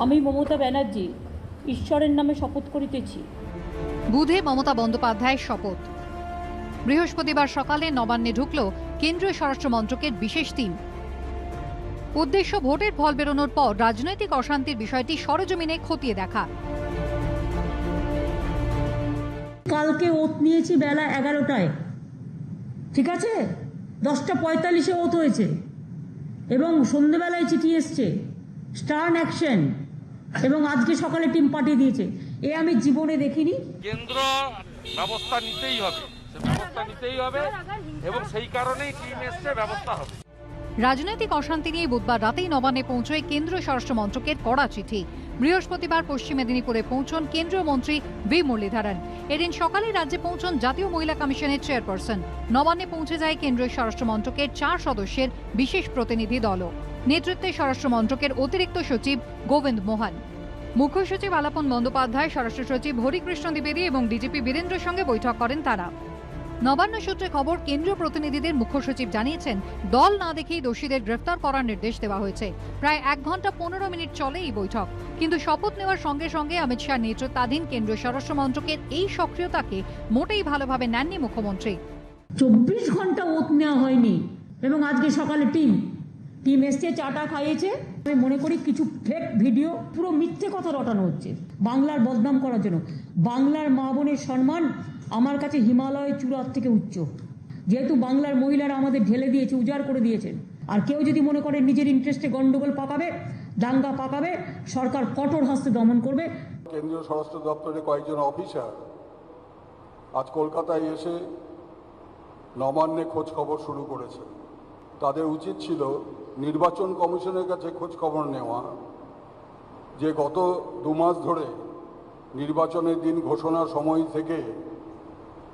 আমি মমতা ব্যানার্জি ঈশ্বরের নামে শপথ করিতেছি। বুধে মমতা বন্দ্যোপাধ্যায়ের শপথ। বৃহস্পতিবার সকালে নবান্নে ঢুকল কেন্দ্রীয় স্বরাষ্ট্র মন্ত্রকের বিশেষ টিম। উদ্দেশ্য ভোটের ফল বেরোনোর পর রাজনৈতিক অশান্তির বিষয়টি সরেজমিনে খতিয়ে দেখা। কালকে ওত নিয়েছি বেলা 11টায়, ঠিক আছে? 10:45-এ ওত হয়েছে এবং সন্ধ্যেবেলায় চিঠি এসছে স্টার্ন অ্যাকশন, এবং আজকে সকালে টিম পাঠিয়ে দিয়েছে। এ আমি জীবনে দেখিনি। কেন্দ্র ব্যবস্থা নিতেই হবে এবং সেই কারণেই টিম এসছে, ব্যবস্থা হবে। রাজনৈতিক অশান্তি নিয়ে বুধবার রাতেই নবান্নে পৌঁছয় কেন্দ্রীয় স্বরাষ্ট্র মন্ত্রকের কড়া চিঠি। বৃহস্পতিবার পশ্চিম মেদিনীপুরে পৌঁছন কেন্দ্রীয় মন্ত্রী ভি মুরলীধরন। এদিন সকালে রাজ্যে পৌঁছন জাতীয় মহিলা কমিশনের চেয়ারপারসন। নবান্নে পৌঁছে যায় কেন্দ্রীয় স্বরাষ্ট্র মন্ত্রকের 4 সদস্যের বিশেষ প্রতিনিধি দলও। নেতৃত্বে স্বরাষ্ট্র মন্ত্রকের অতিরিক্ত সচিব গোবিন্দ মোহন, মুখ্য সচিব আলাপন বন্দ্যোপাধ্যায়, স্বরাষ্ট্র সচিব হরিকৃষ্ণ দ্বিবেদী এবং ডিজিপি বীরেন্দ্রের সঙ্গে বৈঠক করেন তারা। নবান্ন সূত্রে খবর, কেন্দ্রীয় প্রতিনিধিদের মুখ্য সচিব জানিয়েছেন দল না দেখেই দোষীদের গ্রেফতার করার নির্দেশ দেওয়া হয়েছে। প্রায় 1 ঘন্টা 15 মিনিট চলে এই বৈঠক। কিন্তু শপথ নেওয়ার সঙ্গে সঙ্গে অমিত শাহ নেতৃত্বাধীন কেন্দ্রীয় স্বরাষ্ট্র মন্ত্রকের এই সক্রিয়তাকে মোটেই ভালোভাবে নেননি মুখ্যমন্ত্রী। 24 ঘন্টা ওত নেওয়া হয়নি এবং আজকে সকালে টিম এসছে, চাটা খাইয়েছে। আমি মনে করি কিছু ফেক ভিডিও, পুরো মিথ্যে কথা রটানো হচ্ছে বাংলার বদনাম করার জন্য। বাংলার মা বোনের সম্মান আমার কাছে হিমালয় চূড়ার থেকে উচ্চ, যেহেতু বাংলার মহিলারা আমাদের ঢেলে দিয়েছে, উজাড় করে দিয়েছেন। আর কেউ যদি মনে করে নিজের ইন্টারেস্টে গন্ডগোল পাকাবে, দাঙ্গা পাকাবে, সরকার কঠোর হস্তে দমন করবে। কেন্দ্রীয় স্বরাষ্ট্র দপ্তরে কয়েকজন অফিসার আজ কলকাতায় এসে নবান্নে খোঁজ খবর শুরু করেছে। তাদের উচিত ছিল নির্বাচন কমিশনের কাছে খোঁজ খবর নেওয়া, যে গত 2 মাস ধরে নির্বাচনের দিন ঘোষণার সময় থেকে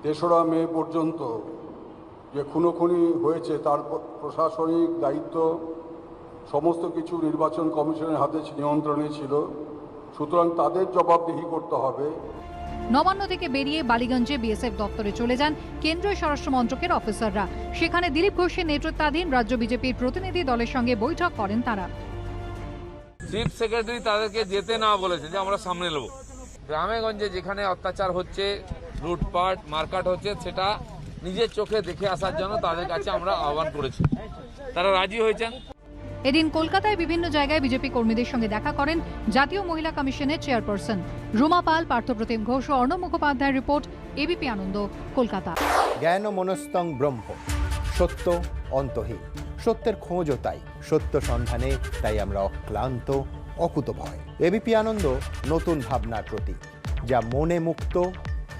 3রা মে পর্যন্ত যে খুনোখুনি হয়েছে তার প্রশাসনিক দায়িত্ব সমস্ত কিছু নির্বাচন কমিশনের হাতে নিয়ন্ত্রণে ছিল। সুতরাং তাদের জবাবদিহি করতে হবে। নবান্ন থেকে বেরিয়ে বালিগঞ্জে বিএসএফ দপ্তরে চলে যান কেন্দ্রীয় স্বরাষ্ট্র মন্ত্রকের অফিসাররা। সেখানে দিলীপ ঘোষের নেতৃত্বাধীন রাজ্য বিজেপির প্রতিনিধি দলের সঙ্গে বৈঠক করেন তারা। চিফ সেক্রেটারি তাদেরকে যেতে না বলেছে, যে আমরা সামনে নেব। গ্রামেগঞ্জে যেখানে অত্যাচার হচ্ছে, লুটপাট মারকাট হচ্ছে, সেটা নিজের চোখে দেখে আসার জন্য তাদের কাছে আমরা আহ্বান করেছি। তারা রাজি হয়েছেন। এদিন কলকাতায় বিভিন্ন জায়গায় বিজেপি কর্মীদের সঙ্গে দেখা করেন জাতীয় মহিলা কমিশনের চেয়ারপারসন রুমা পাল, পার্থপ্রতিম ঘোষ ও অর্ণব মুখোপাধ্যায়ের রিপোর্ট, এবিপি আনন্দ, কলকাতা। জ্ঞান মনস্তং ব্রহ্ম, সত্য অন্তহীন। সত্যের খোঁজও তাই, সত্য সন্ধানে তাই আমরা অক্লান্ত, অকুতভয়। এবিপি আনন্দ নতুন ভাবনার প্রতীক, যা মনে মুক্ত,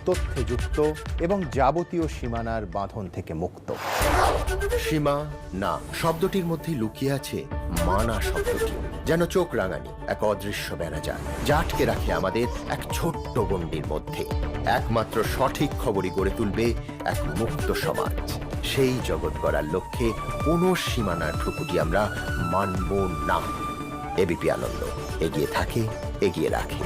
তথ্যে যুক্ত এবং যাবতীয় সীমানার বাঁধন থেকে মুক্ত। সীমা না শব্দটির মধ্যে লুকিয়ে আছে মানা শব্দটি, যেন চোখ রাঙানি এক অদৃশ্য ব্যানাজার, যা আটকে রাখে আমাদের এক ছোট্ট গণ্ডির মধ্যে। একমাত্র সঠিক খবরই গড়ে তুলবে এক মুক্ত সমাজ। সেই জগৎ গড়ার লক্ষ্যে কোনো সীমানার ঠুকুটি আমরা মানব না। এবিপি আনন্দ এগিয়ে থাকে, এগিয়ে রাখে।